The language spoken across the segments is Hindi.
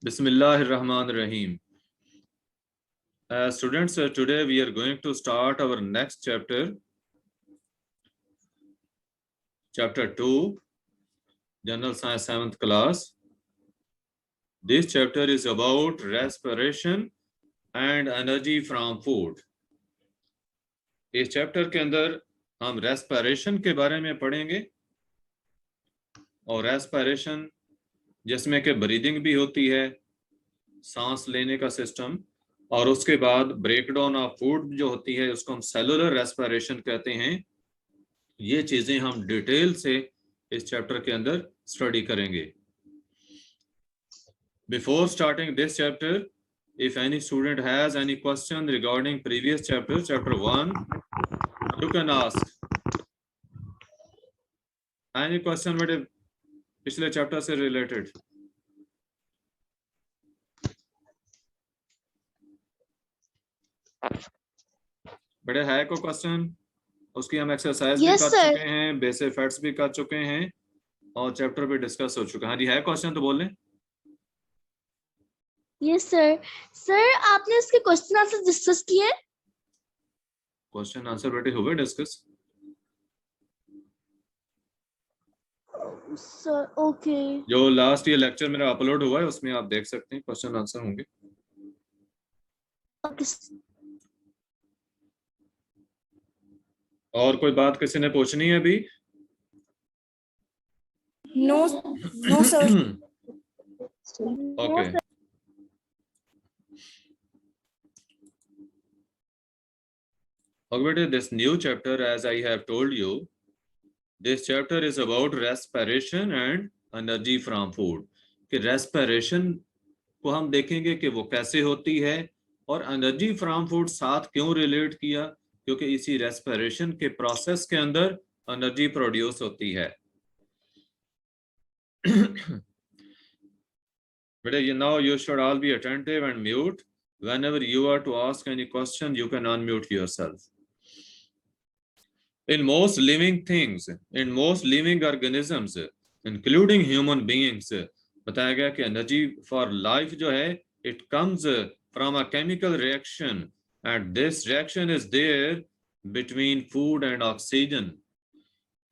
Bismillahirrahmanirrahim. Students, today we are going to start our next chapter, chapter 2, General Science 7th class. This chapter is about respiration and energy from food. इस चैप्टर के अंदर हम रेस्पिरेशन के बारे में पढ़ेंगे और रेस्पिरेशन जिसमें कि ब्रीदिंग भी होती है, सांस लेने का सिस्टम, और उसके बाद ब्रेकडाउन ऑफ फूड जो होती है उसको हम सेलुलर रेस्पिरेशन कहते हैं। ये चीजें हम डिटेल से इस चैप्टर के अंदर स्टडी करेंगे। Before starting this chapter, if any student has any question regarding previous chapter, chapter 1, you can ask any question बेटे पिछले चैप्टर से रिलेटेड। बेटे है कोई क्वेश्चन? उसकी हम एक्सरसाइज भी कर चुके हैं, बेसिक फैक्ट्स भी कर चुके हैं और चैप्टर भी डिस्कस हो चुका है। हाँ जी, है क्वेश्चन तो बोल लें। Yes sir. सर आपने इसके क्वेश्चन आंसर डिस्कस किए? क्वेश्चन आंसर बेटे हुए डिस्कस। Sir okay. जो लास्ट ये लेक्चर मेरा अपलोड हुआ है उसमें आप देख सकते हैं, क्वेश्चन आंसर होंगे। और कोई बात किसी ने पूछनी है अभी? No sir. Okay, okay, this new chapter, as I have told you, this chapter is about respiration and energy from food. कि respiration को हम देखेंगे कि वो कैसे होती है और energy from food साथ क्यों relate किया, क्योंकि इसी respiration के process के अंदर energy produce होती है। बेटे now you should all be attentive and mute. Whenever you are to ask any question, you can unmute yourself. In most living things, in most living organisms, including human beings, बताया गया कि energy for life जो है, it comes from a chemical reaction, and this reaction is there between food and oxygen.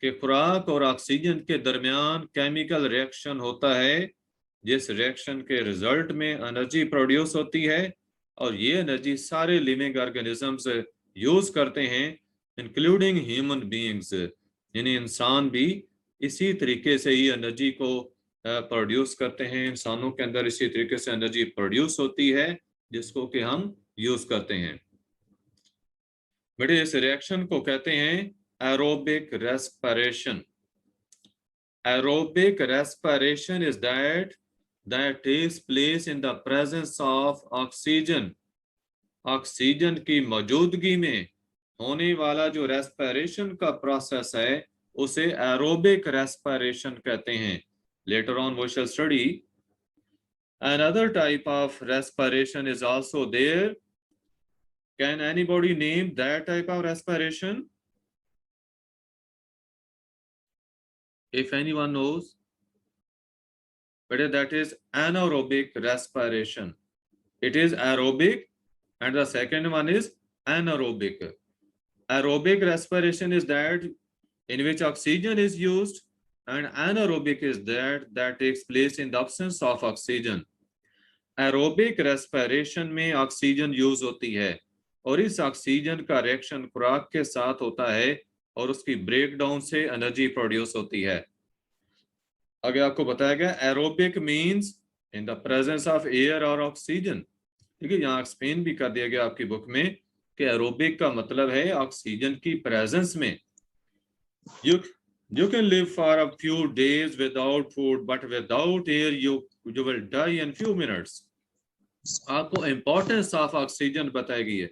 कि खुराक और ऑक्सीजन के दरमियान केमिकल रिएक्शन होता है, जिस रिएक्शन के रिजल्ट में एनर्जी प्रोड्यूस होती है, और ये एनर्जी सारे लिविंग ऑर्गेनिजम्स यूज करते हैं, इंक्लूडिंग ह्यूमन बीइंग्स, यानी इंसान भी इसी तरीके से ही एनर्जी को प्रोड्यूस करते हैं। इंसानों के अंदर इसी तरीके से एनर्जी प्रोड्यूस होती है जिसको कि हम यूज करते हैं। बेटे इस रिएक्शन को कहते हैं aerobic respiration. Aerobic respiration is that takes place in the presence of oxygen. Oxygen की मौजूदगी में होने वाला जो रेस्पिरेशन का प्रोसेस है उसे एरोबिक रेस्पिरेशन कहते हैं। Later on we shall study another type of respiration is also there. Can anybody name that type of respiration? If anyone knows, but that is anaerobic respiration. It is aerobic and the second one is anaerobic. Aerobic respiration is that in which oxygen is used, and anaerobic is that takes place in the absence of oxygen. Aerobic respiration में ऑक्सीजन यूज होती है और इस ऑक्सीजन का रिएक्शन खुराक के साथ होता है और उसकी ब्रेकडाउन से एनर्जी प्रोड्यूस होती है। आगे आपको बताया गया aerobic means in the presence of air और ऑक्सीजन। ठीक है, यहाँ एक्सप्लेन भी कर दिया गया आपकी बुक में कि एरोबिक का मतलब है ऑक्सीजन की प्रेजेंस में। You can live for a few days without food, but without air you will die in few minutes. आपको इम्पोर्टेंस ऑफ ऑक्सीजन बताई गई है।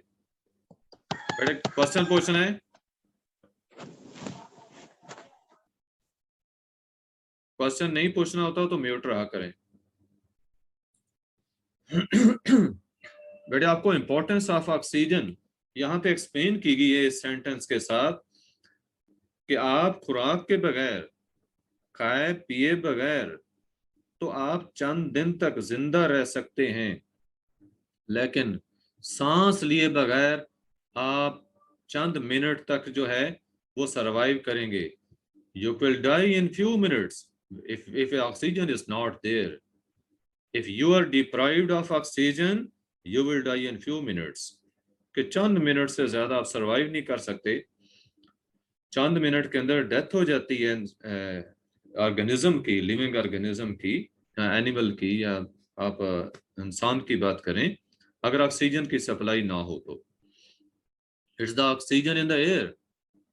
बेटे क्वेश्चन पूछना है? क्वेश्चन नहीं पूछना होता तो म्यूट रहा करें। बेटे आपको इंपॉर्टेंस ऑफ ऑक्सीजन यहाँ पे एक्सप्लेन की गई है इस सेंटेंस के साथ कि आप खुराक के बगैर, खाए पिए बगैर तो आप चंद दिन तक जिंदा रह सकते हैं, लेकिन सांस लिए बगैर आप चंद मिनट तक जो है वो सरवाइव करेंगे। You will die in few minutes if oxygen is not there. If you are deprived of oxygen, you will die in few minutes. कि चंद मिनट से ज्यादा आप सरवाइव नहीं कर सकते, चंद मिनट के अंदर डेथ हो जाती है ऑर्गेनिज्म की, लिविंग ऑर्गेनिज्म की, एनिमल की, या आप इंसान की बात करें, अगर ऑक्सीजन की सप्लाई ना हो तो। It's the oxygen in the air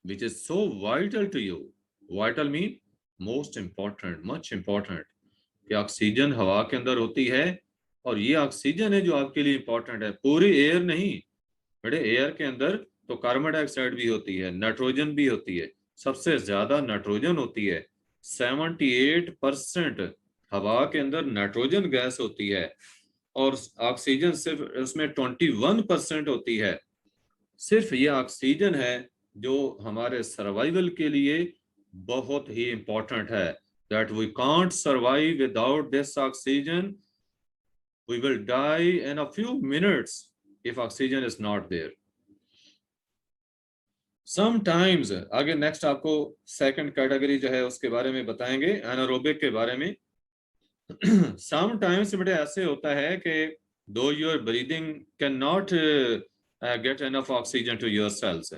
which is so vital to you. Vital mean most important, much important. कि ऑक्सीजन हवा के अंदर होती है, और ये ऑक्सीजन है जो आपके लिए इंपॉर्टेंट है, पूरी एयर नहीं। बड़े एयर के अंदर तो कार्बन डाइऑक्साइड भी होती है, नाइट्रोजन भी होती है, सबसे ज्यादा नाइट्रोजन होती है। 78% हवा के अंदर नाइट्रोजन गैस होती है, और ऑक्सीजन सिर्फ उसमें 21% होती है। सिर्फ ये ऑक्सीजन है जो हमारे सर्वाइवल के लिए बहुत ही इंपॉर्टेंट है। That we can't survive without this oxygen, we will die in a few minutes if oxygen is not there. Sometimes, आगे नेक्स्ट आपको सेकंड कैटेगरी जो है उसके बारे में बताएंगे, एनारोबिक के बारे में। समटाइम्स बेटे ऐसे होता है कि though your breathing can not get enough oxygen to your cells,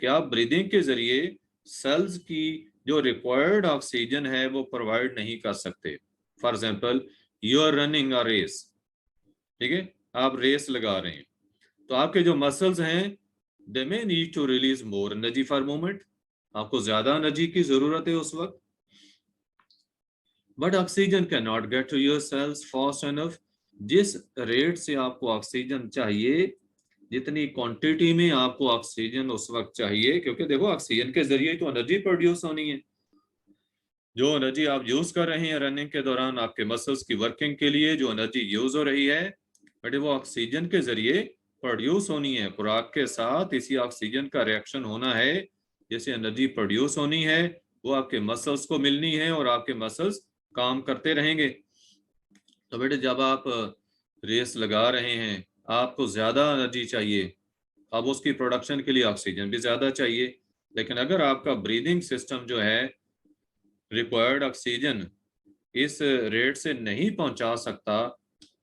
कि आप ब्रीदिंग के जरिए सेल्स की जो रिक्वायर्ड ऑक्सीजन है वो प्रोवाइड नहीं कर सकते। For example, you are running a race, ठीक है, आप रेस लगा रहे हैं, तो आपके जो मसल्स हैं they may need to release more energy for movement, आपको ज्यादा एनर्जी की जरूरत है उस वक्त, but oxygen can not get to your cells fast enough. जिस रेट से आपको ऑक्सीजन चाहिए, जितनी क्वांटिटी में आपको ऑक्सीजन उस वक्त चाहिए, क्योंकि देखो ऑक्सीजन के जरिए तो एनर्जी प्रोड्यूस होनी है। जो एनर्जी आप यूज कर रहे हैं रनिंग के दौरान, आपके मसल्स की वर्किंग के लिए जो एनर्जी यूज हो रही है, बट वो ऑक्सीजन के जरिए प्रोड्यूस होनी है। खुराक के साथ इसी ऑक्सीजन का रिएक्शन होना है, जैसे एनर्जी प्रोड्यूस होनी है वो आपके मसल्स को मिलनी है, और आपके मसल्स काम करते रहेंगे। तो बेटे जब आप रेस लगा रहे हैं, आपको ज्यादा एनर्जी चाहिए, अब उसकी प्रोडक्शन के लिए ऑक्सीजन भी ज्यादा चाहिए, लेकिन अगर आपका ब्रीदिंग सिस्टम जो है रिक्वायर्ड ऑक्सीजन इस रेट से नहीं पहुंचा सकता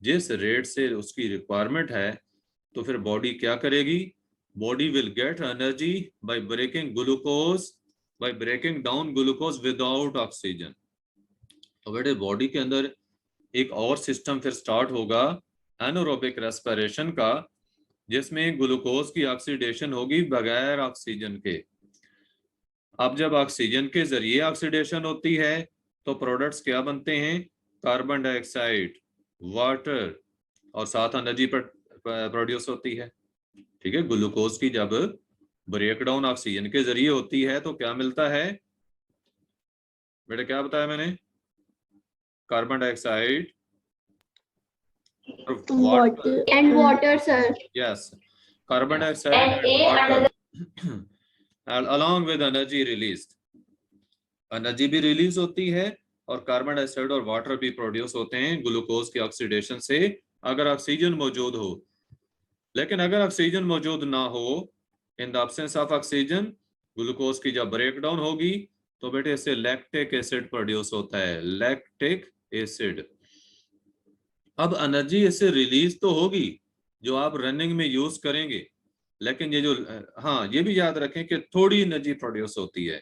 जिस रेट से उसकी रिक्वायरमेंट है, तो फिर बॉडी क्या करेगी? Body will get energy by breaking glucose, by breaking down glucose without oxygen. तो बेटे बॉडी के अंदर एक और सिस्टम फिर स्टार्ट होगा एनारोबिक रेस्पिरेशन का, जिसमें ग्लूकोज की ऑक्सीडेशन होगी बगैर ऑक्सीजन के। अब जब ऑक्सीजन के जरिए ऑक्सीडेशन होती है तो प्रोडक्ट्स क्या बनते हैं? कार्बन डाइऑक्साइड, वाटर, और साथ एनर्जी प्रोड्यूस होती है। ठीक है, ग्लूकोज की जब ब्रेकडाउन ऑक्सीजन के जरिए होती है तो क्या मिलता है बेटा? क्या बताया मैंने? Carbon dioxide, water and water, sir. Yes, carbon dioxide and water along with energy released, energy भी रिलीज होती है और कार्बन डाइऑक्साइड और वाटर भी प्रोड्यूस होते हैं ग्लूकोज की ऑक्सीडेशन से, अगर ऑक्सीजन मौजूद हो। लेकिन अगर ऑक्सीजन मौजूद ना हो, इन the absence of oxygen, glucose की जब ब्रेकडाउन होगी तो बेटे इससे लैक्टिक एसिड प्रोड्यूस होता है, लैक्टिक एसिड। अब एनर्जी इससे रिलीज तो होगी जो आप रनिंग में यूज करेंगे, लेकिन ये जो, हाँ ये भी याद रखें कि थोड़ी एनर्जी प्रोड्यूस होती है,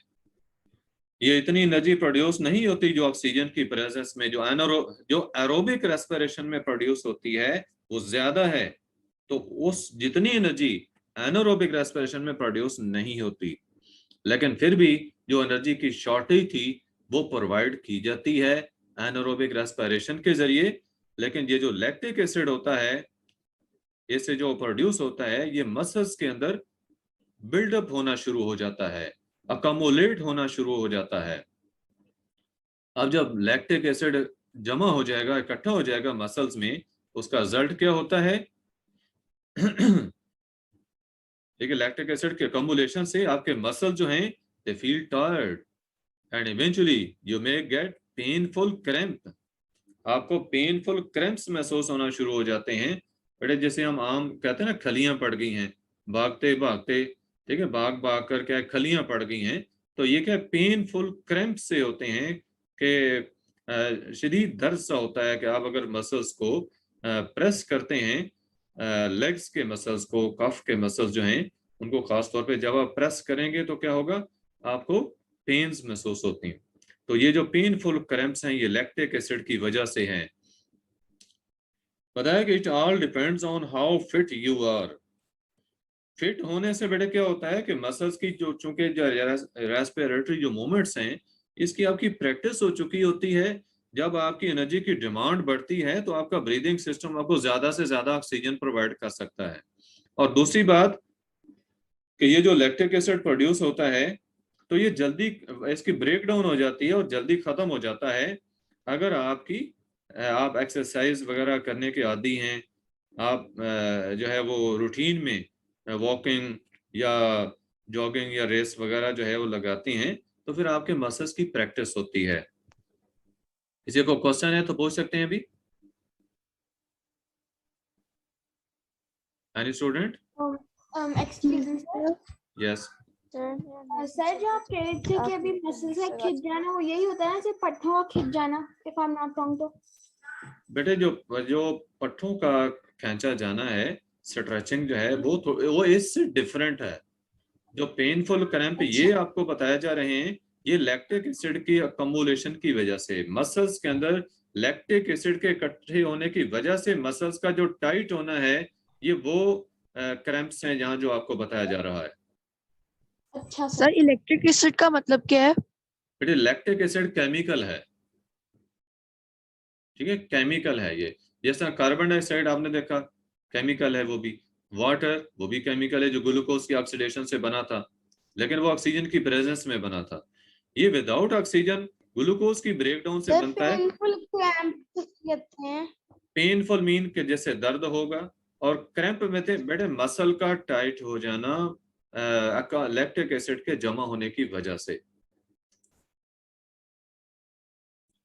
ये इतनी एनर्जी प्रोड्यूस नहीं होती जो ऑक्सीजन की प्रेजेंस में, जो एरोबिक रेस्पिरेशन में प्रोड्यूस होती है वो ज्यादा है। तो उस जितनी एनर्जी एनारोबिक रेस्पिरेशन में प्रोड्यूस नहीं होती, लेकिन फिर भी जो एनर्जी की शॉर्टेज थी वो प्रोवाइड की जाती है एनारोबिक रेस्पिरेशन के जरिए। लेकिन ये जो लैक्टिक एसिड होता है, इससे जो प्रोड्यूस होता है, ये मसल्स के अंदर बिल्डअप होना शुरू हो जाता है, अकोमोलेट होना शुरू हो जाता है। अब जब लैक्टिक एसिड जमा हो जाएगा, इकट्ठा हो जाएगा मसल्स में, उसका रिजल्ट क्या होता है? ठीक है, लैक्टिक एसिड के अकोमोलेशन से आपके मसल जो हैं they feel tired and eventually you may gate painful cramp. आपको पेनफुल क्रैम्प्स महसूस होना शुरू हो जाते हैं। बेटे जैसे हम आम कहते हैं ना, खलियां पड़ गई हैं भागते भागते, ठीक है, भाग भाग कर क्या खलियां पड़ गई हैं, तो ये क्या पेनफुल क्रैम्प से होते हैं कि शदीद दर्द सा होता है कि आप अगर मसल्स को प्रेस करते हैं, लेग्स के मसल्स को, कफ के मसल्स जो हैं उनको खास तौर पे जब आप प्रेस करेंगे तो क्या होगा, आपको पेन्स महसूस होती हैं। तो ये जो पेनफुल क्रैम्प्स हैं ये लैक्टिक एसिड की वजह से हैं। बताया कि it all depends on how fit you are. Fit होने से बेटे क्या होता है कि मसल्स की जो, चूंकि जो रेस्पिरेटरी जो मूवमेंट्स हैं इसकी आपकी प्रैक्टिस हो चुकी होती है। जब आपकी एनर्जी की डिमांड बढ़ती है तो आपका ब्रीदिंग सिस्टम आपको ज्यादा से ज्यादा ऑक्सीजन प्रोवाइड कर सकता है। और दूसरी बात कि ये जो लैक्टिक एसिड प्रोड्यूस होता है तो ये जल्दी इसकी ब्रेक डाउन हो जाती है और जल्दी खत्म हो जाता है अगर आप एक्सरसाइज वगैरह करने के आदी हैं, आप जो है वो रूटीन में वॉकिंग या जॉगिंग या रेस वगैरह जो है वो लगाती हैं, तो फिर आपके मसल्स की प्रैक्टिस होती है। किसी को क्वेश्चन है तो पूछ सकते हैं अभी। Any student? Excuse me sir. Yes sir जो आप कह रहे थे कि अभी मसल्स का खिंच जाना, वो यही होता है ना, सिर्फ पट्टों का खिंच जाना, if I am not wrong तो? बेटे जो जो पट्टों का खींचा जाना है, स्ट्रेचिंग जो है वो इससे डिफरेंट है। जो पेनफुल क्रैम्प ये आपको बताया जा रहे हैं ये लैक्टिक एसिड की अकमुलेशन की वजह से, मसल्स के अंदर लैक्टिक एसिड के इकट्ठे होने की वजह से मसल्स का जो टाइट होना है, ये वो क्रैम्प्स हैं जहां जो आपको बताया जा रहा है। अच्छा सर, इलेक्ट्रिक एसिड का मतलब क्या है? बेटे लैक्टिक एसिड केमिकल है, ठीक है, केमिकल है ये। जैसा कार्बन डाइऑक्साइड आपने देखा केमिकल है, वो भी वाटर वो भी केमिकल है जो ग्लूकोज की ऑक्सीडेशन से बना था, लेकिन वो ऑक्सीजन की प्रेजेंस में बना था। ये विदाउट ऑक्सीजन ग्लूकोज की ब्रेकडाउन से बनता है। पेनफुल क्रैम्प कहते हैं। पेनफुल मीन के जैसे दर्द होगा, और क्रैम्प में थे बेटे मसल का टाइट हो जाना लैक्टिक एसिड के जमा होने की वजह से।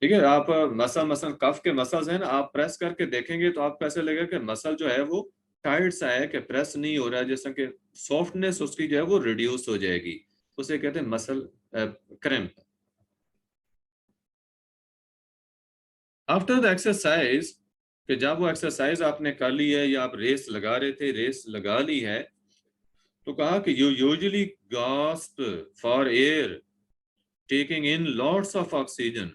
ठीक है, आप मसल कफ के मसल्स हैं ना, आप प्रेस करके देखेंगे तो आपको ऐसे लगेगा कि मसल जो है वो टाइट सा है, कि प्रेस नहीं हो रहा है, जैसा कि सॉफ्टनेस उसकी जो है वो रिड्यूस हो जाएगी, उसे कहते हैं muscle cramp. After the exercise, कि जब वो एक्सरसाइज आपने कर ली है या आप रेस लगा रहे थे, रेस लगा ली है, तो कहा कि you usually gasp for air taking in lots of oxygen,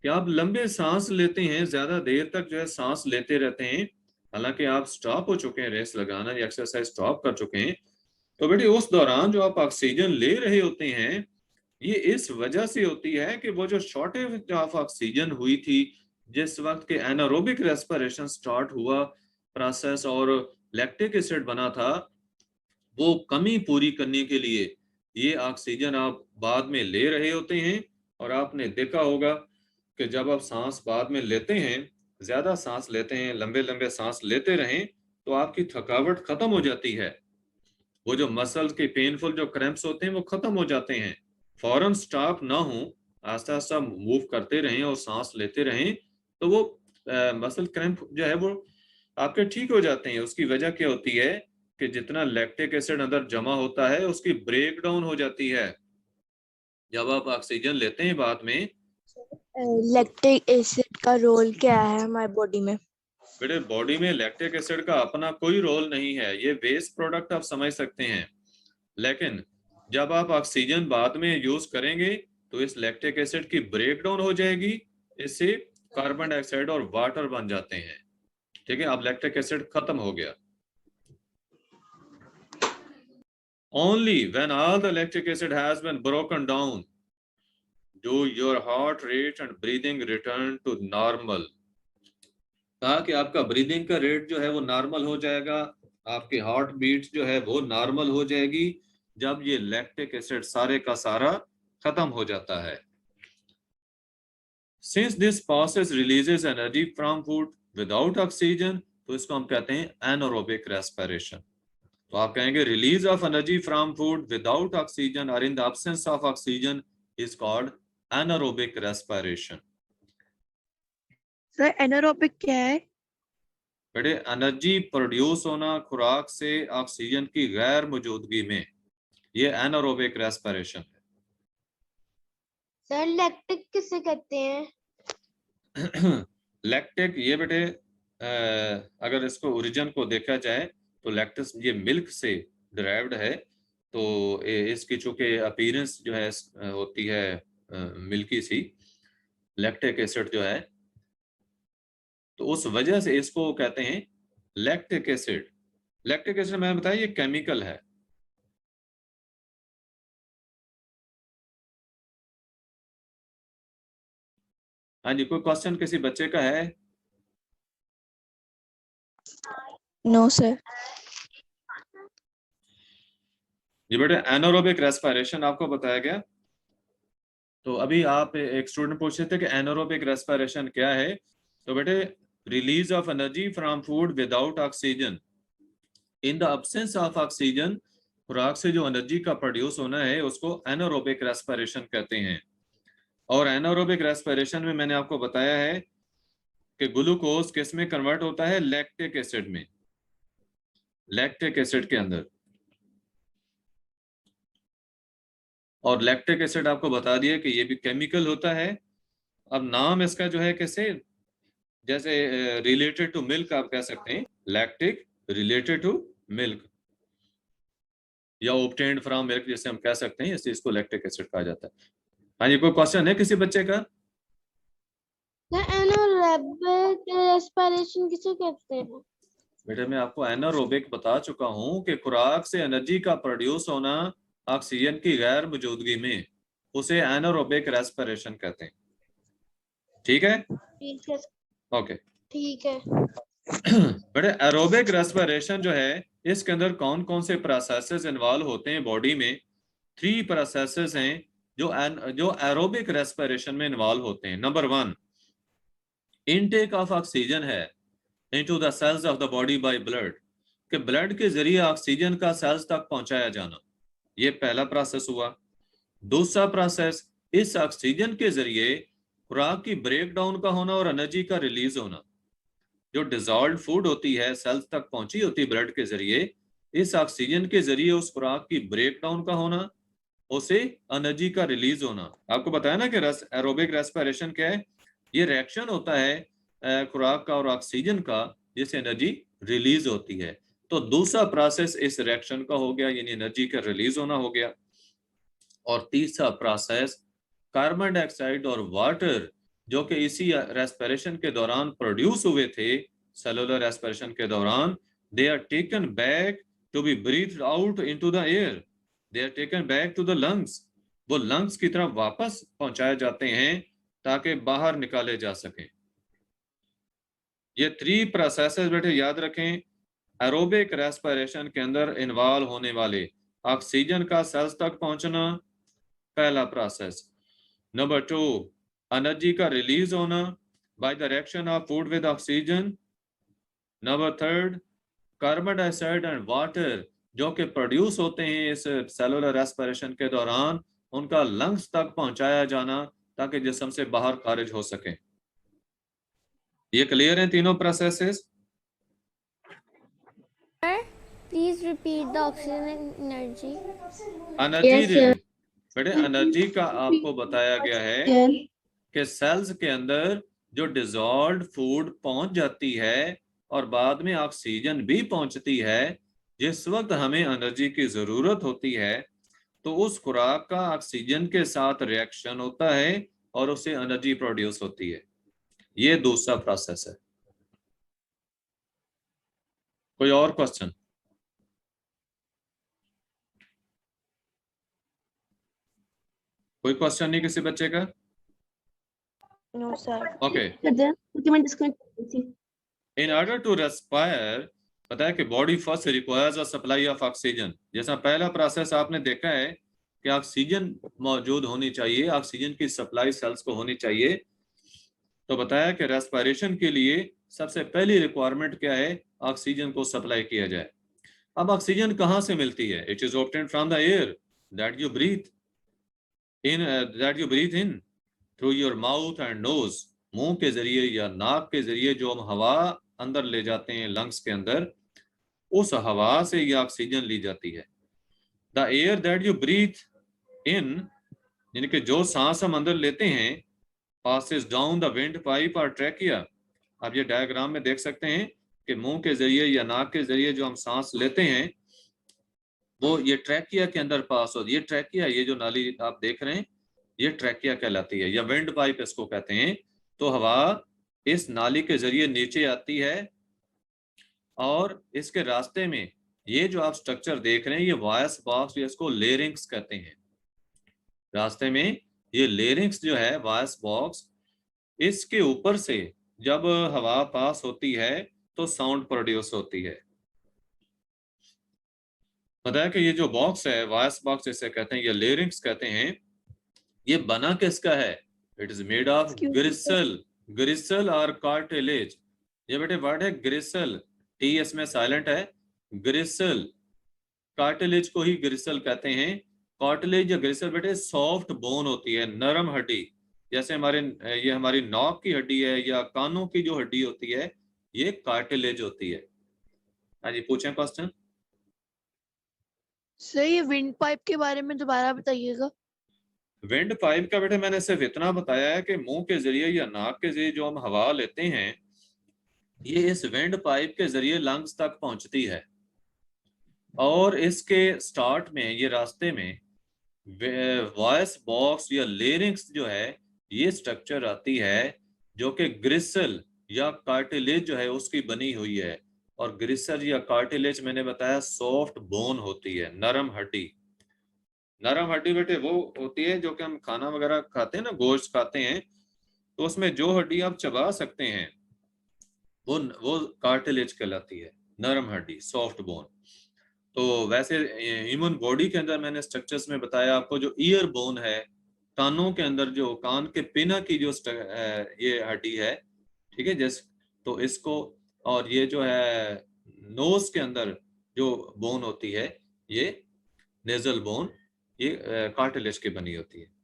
कि आप लंबे सांस लेते हैं, ज्यादा देर तक जो है सांस लेते रहते हैं, हालांकि आप स्टॉप हो चुके हैं रेस लगाना या एक्सरसाइज स्टॉप कर चुके हैं, तो बेटे उस दौरान जो आप ऑक्सीजन ले रहे होते हैं ये इस वजह से होती है कि वो जो शॉर्टेज ऑफ ऑक्सीजन हुई थी जिस वक्त के एनारोबिक रेस्पिरेशन स्टार्ट हुआ प्रोसेस और लैक्टिक एसिड बना था, वो कमी पूरी करने के लिए ये ऑक्सीजन आप बाद में ले रहे होते हैं। और आपने देखा होगा कि जब आप सांस बाद में लेते हैं, ज्यादा सांस लेते हैं, लंबे लंबे सांस लेते रहें, तो आपकी थकावट खत्म हो जाती है, वो जो मसल के पेनफुल जो क्रैम्प्स होते हैं वो खत्म हो जाते हैं। फौरन स्टॉप ना हो, आस्ता आस्ता मूव करते रहें और सांस लेते रहें, तो वो मसल क्रैम्प जो है वो आपके ठीक हो जाते हैं। उसकी वजह क्या होती है कि जितना लैक्टिक एसिड अंदर जमा होता है उसकी ब्रेक डाउन हो जाती है जब आप ऑक्सीजन लेते हैं बाद में। लैक्टिक एसिड का रोल क्या है हमारी बॉडी में? बेटे बॉडी में लैक्टिक एसिड का अपना कोई रोल नहीं है, ये वेस्ट प्रोडक्ट आप समझ सकते हैं, लेकिन जब आप ऑक्सीजन बाद में यूज करेंगे तो इस लैक्टिक एसिड की ब्रेकडाउन हो जाएगी, इससे कार्बन डाइऑक्साइड और वाटर बन जाते हैं। ठीक है, अब लैक्टिक एसिड खत्म हो गया। Only when all the lactic acid has been broken down do your heart rate and breathing return to normal। कहा कि आपका ब्रीदिंग का रेट जो है वो नॉर्मल हो जाएगा, आपकी हार्ट बीट जो है वो नॉर्मल हो जाएगी जब ये लैक्टिक एसिड सारे का सारा खत्म हो जाता है। Since this process releases energy from food without oxygen, तो इसको हम कहते हैं एनारोबिक रेस्पिरेशन। तो आप कहेंगे release of energy from food without oxygen or in the absence of oxygen is called anaerobic respiration. Sir anaerobic क्या है? बेटे एनर्जी प्रोड्यूस होना खुराक से ऑक्सीजन की गैर मौजूदगी में, ये एनारोबिक रेस्पिरेशन है। सर लैक्टिक किसे कहते हैं? लैक्टिक ये बेटे अगर इसको ओरिजिन को देखा जाए तो लैक्टिस ये मिल्क से डिराइव्ड है, तो इसकी चूंकि अपीयरेंस जो है होती है मिल्की सी, लैक्टिक एसिड जो है, तो उस वजह से इसको कहते हैं लैक्टिक एसिड। लैक्टिक एसिड मैंने बताया ये केमिकल है। हाँ जी, कोई क्वेश्चन किसी बच्चे का है? No sir. जी बेटे एनारोबिक रेस्पिरेशन आपको बताया गया। तो अभी आप एक स्टूडेंट पूछ रहे थे कि एनारोबिक रेस्पिरेशन क्या है, तो बेटे release of energy from food without oxygen in the absence of oxygen, खुराक से जो एनर्जी का प्रोड्यूस होना है उसको एनारोबिक रेस्पिरेशन कहते हैं। और एनारोबिक रेस्पिरेशन में मैंने आपको बताया है कि ग्लूकोज किस में कन्वर्ट होता है? लैक्टिक एसिड में, लैक्टिक एसिड के अंदर। और लैक्टिक एसिड आपको बता दिया कि ये भी केमिकल होता है। अब नाम इसका जो है कैसे, जैसे रिलेटेड टू मिल्क आप कह सकते हैं, लैक्टिक रिलेटेड टू मिल्क, या ऑब्टेन्ड फ्रॉम मिल्क जैसे हम कह सकते हैं, इससे इसको लैक्टिक एसिड कहा जाता है। हाँ जी, कोई क्वेश्चन है किसी बच्चे का? एनारोबिक रेस्पिरेशन किसे कहते हैं? बेटे मैं आपको एनारोबिक बता चुका हूं कि खुराक से एनर्जी का प्रोड्यूस होना ऑक्सीजन की गैर मौजूदगी में, उसे एनारोबिक रेस्पिरेशन कहते हैं। ठीक है? ठीक है। ओके। ठीक है। बेटे एरोबिक रेस्पिरेशन जो है, इसके अंदर कौन कौन से प्रोसेसेस इन्वॉल्व होते हैं बॉडी में? 3 प्रोसेसेस हैं जो एरोबिक रेस्पिरेशन में इन्वॉल्व होते हैं। नंबर 1, इनटेक ऑफ ऑक्सीजन है into the cells of the body by blood, कि ब्लड के जरिए ऑक्सीजन का सेल्स तक पहुंचाया जाना, ये पहला प्रोसेस हुआ। दूसरा प्रोसेस, इस ऑक्सीजन के जरिए खुराक की ब्रेक डाउन का होना और एनर्जी का रिलीज होना। जो डिजॉल्व फूड होती है सेल्स तक पहुंची होती है ब्लड के जरिए, इस ऑक्सीजन के जरिए उस खुराक की ब्रेक डाउन का होना, उसे एनर्जी का रिलीज होना। आपको बताया ना कि एरोबिक रेस्पिरेशन क्या है? ये रिएक्शन होता है खुराक का और ऑक्सीजन का, जिससे एनर्जी रिलीज होती है। तो दूसरा प्रोसेस इस रिएक्शन का हो गया, यानी एनर्जी का रिलीज होना हो गया। और तीसरा प्रोसेस कार्बन डाइऑक्साइड और वाटर, जो कि इसी रेस्पिरेशन के दौरान प्रोड्यूस हुए थे, सेलुलर रेस्पिरेशन के दौरान, they are taken back to be breathed out into the air, they are taken back to the lungs, वो लंग्स की तरफ वापस पहुंचाए जाते हैं ताकि बाहर निकाले जा सकें। ये 3 प्रोसेसेस बेटे याद रखें, एरोबिक रेस्पिरेशन के अंदर इन्वॉल्व होने वाले। ऑक्सीजन का सेल्स तक पहुंचना पहला प्रोसेस। नंबर 2, एनर्जी का रिलीज होना by the reaction of food with oxygen. Number 3, carbon dioxide and water जो कि प्रोड्यूस होते हैं इस सेलुलर रेस्पिरेशन के दौरान, उनका लंग्स तक पहुंचाया जाना ताकि जिस्म से बाहर खारिज हो सके। ये क्लियर हैं तीनों processes? Please repeat the oxygen energy. Energy बेटे एनर्जी का आपको बताया गया है कि सेल्स के अंदर जो डिजॉल्व्ड फूड पहुंच जाती है और बाद में ऑक्सीजन भी पहुंचती है, जिस वक्त हमें एनर्जी की जरूरत होती है तो उस खुराक का ऑक्सीजन के साथ रिएक्शन होता है और उससे एनर्जी प्रोड्यूस होती है। ये दूसरा प्रोसेस है। कोई और क्वेश्चन? कोई क्वेश्चन नहीं किसी बच्चे का? No sir. Okay. In order to respire, पता है कि body first requires a supply of oxygen. जैसा पहला प्रोसेस आपने देखा है कि ऑक्सीजन मौजूद होनी चाहिए, ऑक्सीजन की सप्लाई सेल्स को होनी चाहिए। तो बताया कि रेस्पिरेशन के लिए सबसे पहली रिक्वायरमेंट क्या है? ऑक्सीजन को सप्लाई किया जाए। अब ऑक्सीजन कहाँ से मिलती है? It is obtained from the air that you breathe in, that you breathe in through your mouth and nose. मुंह के जरिए या नाक के जरिए जो हम हवा अंदर ले जाते हैं लंग्स के अंदर, उस हवा से ये ऑक्सीजन ली जाती है। The air that you breathe in, यानी कि जो सांस हम अंदर लेते हैं, passes down the wind pipe or trachea. आप ये डायग्राम में देख सकते हैं कि मुंह के जरिए या नाक के जरिए जो हम सांस लेते हैं वो ये ट्रैकिया के अंदर पास होती है। ये ट्रैकिया, ये जो नाली आप देख रहे हैं, ये ट्रैकिया कहलाती है या विंड पाइप इसको कहते हैं। तो हवा इस नाली के जरिए नीचे आती है और इसके रास्ते में ये जो आप स्ट्रक्चर देख रहे हैं, ये वॉइस बॉक्स, इसको लेरिंग्स कहते हैं। रास्ते में ये लेरिंग्स जो है, वॉइस बॉक्स, इसके ऊपर से जब हवा पास होती है तो साउंड प्रोड्यूस होती है। बताया कि ये जो बॉक्स है, वॉइस बॉक्स इसे कहते हैं या लेरिंग्स कहते हैं, ये बना किसका है? इट इज मेड ऑफ ग्रिसल, ग्रिसल और कार्टिलेज। ये बेटे वर्ड है ग्रिसल, टी इसमें साइलेंट है। ग्रिसल, कार्टिलेज को ही ग्रिसल कहते हैं। कार्टिलेज या ग्रिसल बेटे सॉफ्ट बोन होती है, नरम हड्डी। जैसे ये हमारी नॉक की हड्डी है या कानों की जो हड्डी होती है, ये कार्टिलेज होती है। हाँ जी, पूछें क्वेश्चन। सर ये विंड पाइप के बारे में दोबारा बताइएगा। विंड पाइप का बेटे मैंने सिर्फ इतना बताया है कि मुंह के जरिए या नाक के जरिए जो हम हवा लेते हैं, ये इस विंड पाइप के जरिए लंग्स तक पहुंचती है। और इसके स्टार्ट में, ये रास्ते में वॉइस बॉक्स या लेरिंग्स जो है, ये स्ट्रक्चर आती है जो कि ग्रिसल या कार्टिलेज जो है उसकी बनी हुई है। और ग्रिसल या कार्टिलेज मैंने बताया सॉफ्ट बोन होती है, नरम हड्डी। नरम हड्डी बेटे वो होती है जो कि हम खाना वगैरह खाते हैं ना, गोश्त खाते हैं, तो उसमें जो हड्डी आप चबा सकते हैं वो कार्टिलेज कहलाती है, नरम हड्डी, सॉफ्ट बोन। तो वैसे ह्यूमन बॉडी के अंदर मैंने स्ट्रक्चर्स में बताया आपको, जो ईयर बोन है, कानों के अंदर जो कान के पिना की जो ये हड्डी है, ठीक है, जैसे तो इसको, और ये जो है नोज के अंदर जो बोन होती है, ये नेजल बोन, ये कार्टिलेज की बनी होती है।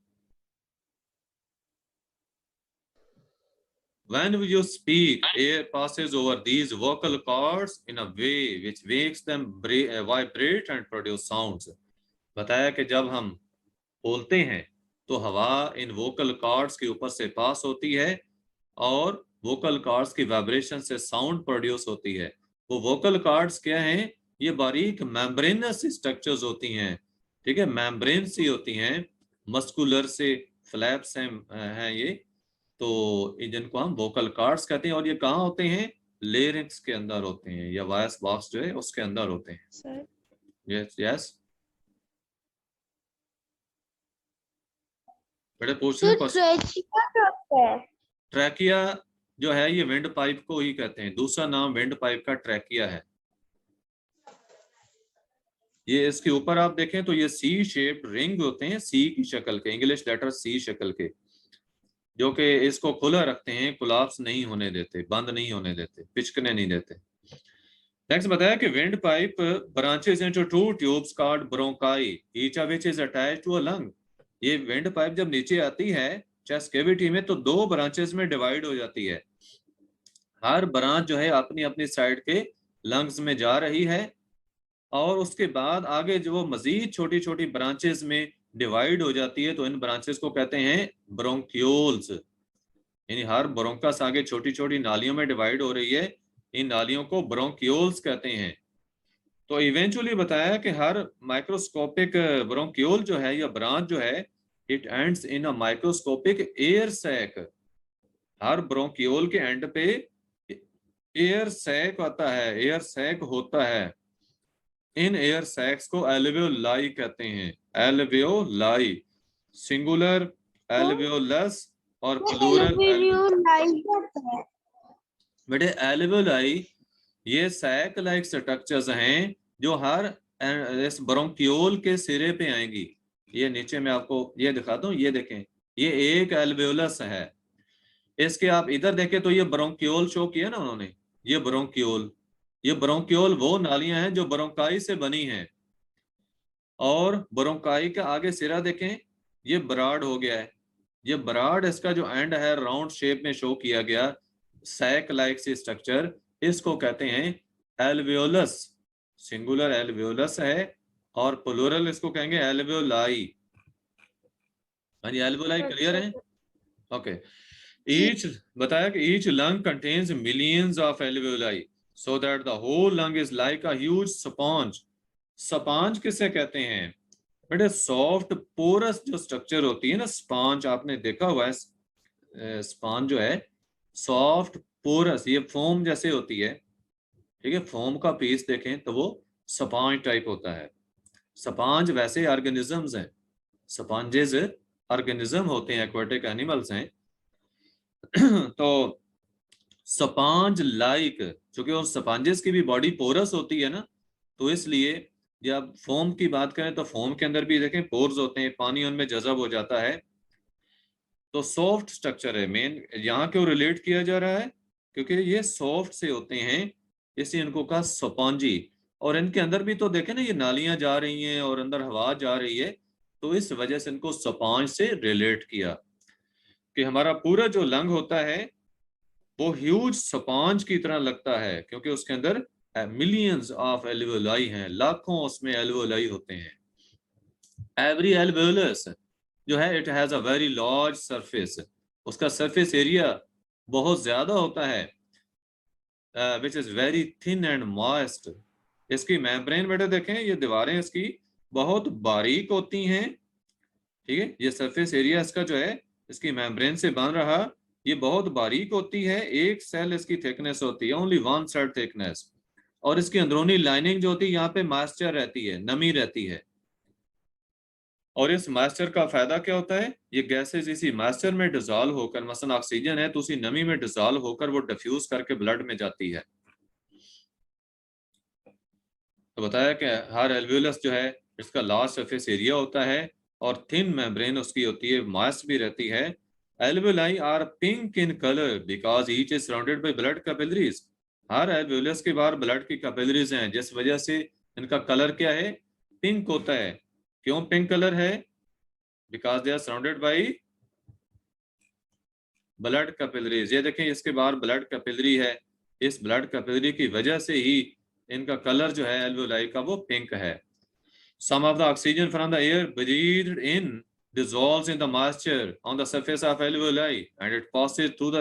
When you speak, air passes over these vocal cords in a way which makes them vibrate and produce sounds. बताया कि जब हम बोलते हैं तो हवा इन वोकल कॉर्ड्स के ऊपर से पास होती है और वोकल कॉर्ड्स की वाइब्रेशन से साउंड प्रोड्यूस होती है। वो वोकल कॉर्ड्स क्या हैं? ये बारीक मेम्ब्रेनस स्ट्रक्चर्स होती हैं, ठीक है, मेम्ब्रेन सी होती हैं, मस्कुलर से फ्लैप्स हैं ये, तो जिनको हम वोकल कॉर्ड्स कहते हैं। और ये कहाँ होते हैं? लेरिंक्स के अंदर होते हैं या वॉइस बॉक्स जो है उसके अंदर होते हैं। सर यस यस बेटे पूछ रहे क्वेश्चन। ट्रैकिया जो है ये विंड पाइप को ही कहते हैं, दूसरा नाम विंड पाइप का ट्रैकिया है। ये इसके ऊपर आप देखें तो ये सी शेप्ड रिंग होते हैं, सी की शक्ल के, इंग्लिश लेटर सी शक्ल के, जो कि इसको खुला रखते हैं, कोलैप्स नहीं होने देते, बंद नहीं होने देते, पिचकने नहीं देते। नेक्स्ट बताया कि wind pipe branches into two tubes called bronchi, each of which is attached to a lung. ये विंड पाइप जब नीचे आती है चेस्ट कैविटी में तो दो ब्रांचेस में डिवाइड हो जाती है। हर ब्रांच जो है अपनी अपनी साइड के लंग्स में जा रही है और उसके बाद आगे जो वो मजीद छोटी छोटी ब्रांचेस में डिवाइड हो जाती है, तो इन ब्रांचेस को कहते हैं ब्रोंक्यूल्स। यानी हर ब्रोंकस आगे छोटी छोटी नालियों में डिवाइड हो रही है, इन नालियों को ब्रोंक्यूल्स कहते हैं। तो इवेंचुअली बताया कि हर माइक्रोस्कोपिक ब्रोंक्यूल जो है या ब्रांच जो है, it ends in a microscopic air sac. हर ब्रोंक्यूल के एंड पे एयर सैक आता है, एयर सैक होता है। इन एयर सैक्स को एल्वियोलाई कहते हैं, एल्वियोलाई, सिंगुलर एल्वियोलस और प्लूरल बेटे एल्वियोलाई ये सैक लाइक स्ट्रक्चर्स हैं जो हर इस ब्रोंक्यूल के सिरे पे आएंगी। ये नीचे मैं आपको ये दिखाता हूँ, ये देखें, ये एक एल्वियोलस है। इसके आप इधर देखें तो ये ब्रोंक्यूल शो किया ना उन्होंने, ये ब्रोंक्यूल वो नालियां हैं जो ब्रोंकाई से बनी हैं। और ब्रोंकाई का आगे सिरा देखें, ये ब्रॉड हो गया है, ये ब्रॉड इसका जो एंड है राउंड शेप में शो किया गया सैक लाइक सी स्ट्रक्चर, इसको कहते हैं एल्वियोलस। सिंगुलर एल्वियोलस है और प्लूरल इसको कहेंगे एल्वियोलाई। हाँ जी, एल्वियोलाई क्लियर है? ओके। ईच बताया कि each lung contains millions of alveoli so that the whole lung is like a huge sponge. Sponge किसे कहते हैं बेटे? सॉफ्ट पोरस जो स्ट्रक्चर होती है ना स्पॉन्ज, आपने देखा हुआ है स्पॉन्ज जो है सॉफ्ट पोरस, ये फोम जैसे होती है, ठीक है, फोम का पीस देखें तो वो स्पॉन्ज टाइप होता है। स्पॉन्ज वैसे ऑर्गेनिजम्स हैं, स्पॉन्जेस ऑर्गेनिज्म होते हैं, एक्वाटिक एनिमल्स हैं। तो स्पॉन्ज लाइक, चूंकि उस स्पॉन्जेस की भी बॉडी पोरस होती है ना, तो इसलिए जब फोम की बात करें तो फोम के अंदर भी देखें पोर्स होते हैं, पानी उनमें जज़ब हो जाता है। तो सॉफ्ट स्ट्रक्चर है मेन, यहाँ क्यों रिलेट किया जा रहा है? क्योंकि ये सॉफ्ट से होते हैं, इसलिए इनको कहा स्पॉन्जी। और इनके अंदर भी तो देखें ना, ये नालियां जा रही हैं और अंदर हवा जा रही है, तो इस वजह से इनको स्पॉन्ज से रिलेट किया कि हमारा पूरा जो लंग होता है वो ह्यूज स्पॉन्ज की तरह लगता है, क्योंकि उसके अंदर मिलियंस ऑफ एल्वियोलाई हैं, लाखों उसमें एल्वियोलाई होते हैं। एवरी एल्वियोलस जो है it has a very large surface, उसका सरफेस एरिया बहुत ज्यादा होता है, which is very thin and moist. इसकी मेम्ब्रेन बेटे देखें, ये दीवारें इसकी बहुत बारीक होती हैं, ठीक है, ये सरफेस एरिया इसका जो है इसकी मेम्ब्रेन से बन रहा, ये बहुत बारीक होती है, एक सेल इसकी थिकनेस होती है, ओनली वन सेल थिकनेस। और इसकी अंदरूनी लाइनिंग जो होती है यहाँ पे मॉइस्चर रहती है, नमी रहती है। और इस मॉइस्चर का फायदा क्या होता है? ये गैसेज इसी मॉइस्चर में डिसॉल्व होकर, मसलन ऑक्सीजन है तो उसी नमी में डिसॉल्व होकर वो डिफ्यूज करके ब्लड में जाती है। तो बताया कि हर एल्वियोलस जो है इसका लार्ज सरफेस एरिया होता है और थिन मेम्ब्रेन उसकी होती है, मॉइस्ट भी रहती है। Alveoli are pink in colour because each is surrounded by blood capillaries. हर एल्वियोलस के बाहर ब्लड की कैपिलरीज हैं, जिस वजह से इनका कलर क्या है? पिंक होता है। क्यों पिंक कलर है? Because they are surrounded by blood capillaries. ये देखें इसके बाहर ब्लड कैपिलरी है, इस ब्लड कैपिलरी की वजह से ही इनका कलर जो है एल्वियोलाई का वो पिंक है। Some of the oxygen from the air breathed in dissolves in the moisture on the surface of alveoli and it passes through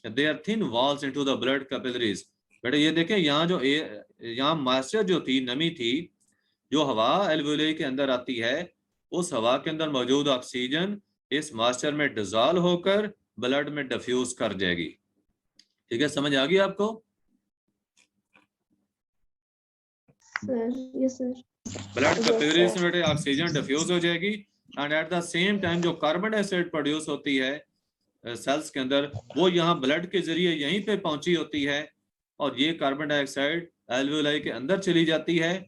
their thin walls into the blood capillaries। बेटा ये देखें यहाँ जो यहाँ मॉइस्चर जो थी, नमी थी, जो हवा एल्वियोलाई के अंदर आती है, उस हवा के अंदर मौजूद ऑक्सीजन इस मॉइस्चर में डिसॉल्व होकर ब्लड में डिफ्यूज कर जाएगी। ठीक है, समझ आ गई आपको? Yes sir. ब्लड कैपिलरीज में बेटे ऑक्सीजन डिफ्यूज हो जाएगी and at the same time जो कार्बन डाइऑक्साइड प्रोड्यूस होती है सेल्स के अंदर, वो यहाँ ब्लड के जरिए यहीं पे पहुंची होती है और ये कार्बन डाइऑक्साइड एल्वियोलाई के अंदर चली जाती है।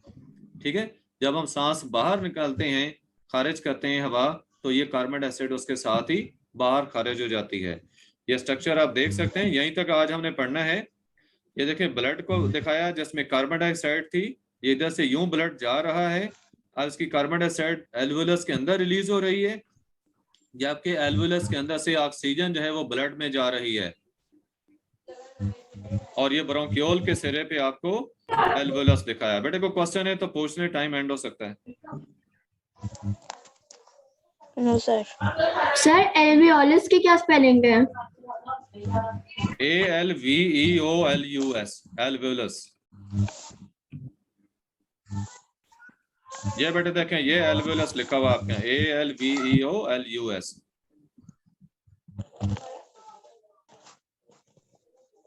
ठीक है, जब हम सांस बाहर निकालते हैं, खारिज करते हैं हवा, तो ये कार्बन डाइऑक्साइड उसके साथ ही बाहर खारिज हो जाती है। ये स्ट्रक्चर आप देख सकते हैं, यहीं तक आज हमने पढ़ना है। ये देखिए ब्लड को दिखाया जिसमें कार्बन डाइऑक्साइड थी, ये इधर से यूं ब्लड जा रहा है और इसकी कार्बन डाइऑक्साइड एल्वियोलस के अंदर रिलीज हो रही है, जबकि एल्वियोलस के अंदर से ऑक्सीजन जो है वो ब्लड में जा रही है। और ये ब्रोंकियोल के सिरे पे आपको एल्वियोलस दिखाया। बेटे को क्वेश्चन है तो पूछने, टाइम एंड हो सकता है। No sir. सर एल्वियोलस की क्या स्पेलिंग है? ALVEOLUS, alveolus. ये बेटे देखें, ये एल्वियोलस लिखा हुआ आपके ALVEOLUS।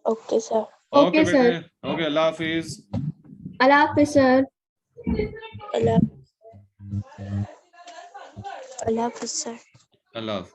Okay sir. ओके बेटे, सर। ओके, अल्लाह हाफिज। अल्लाह हाफिज सर। अल्लाह हाफिज सर। अल्लाह हाफिज।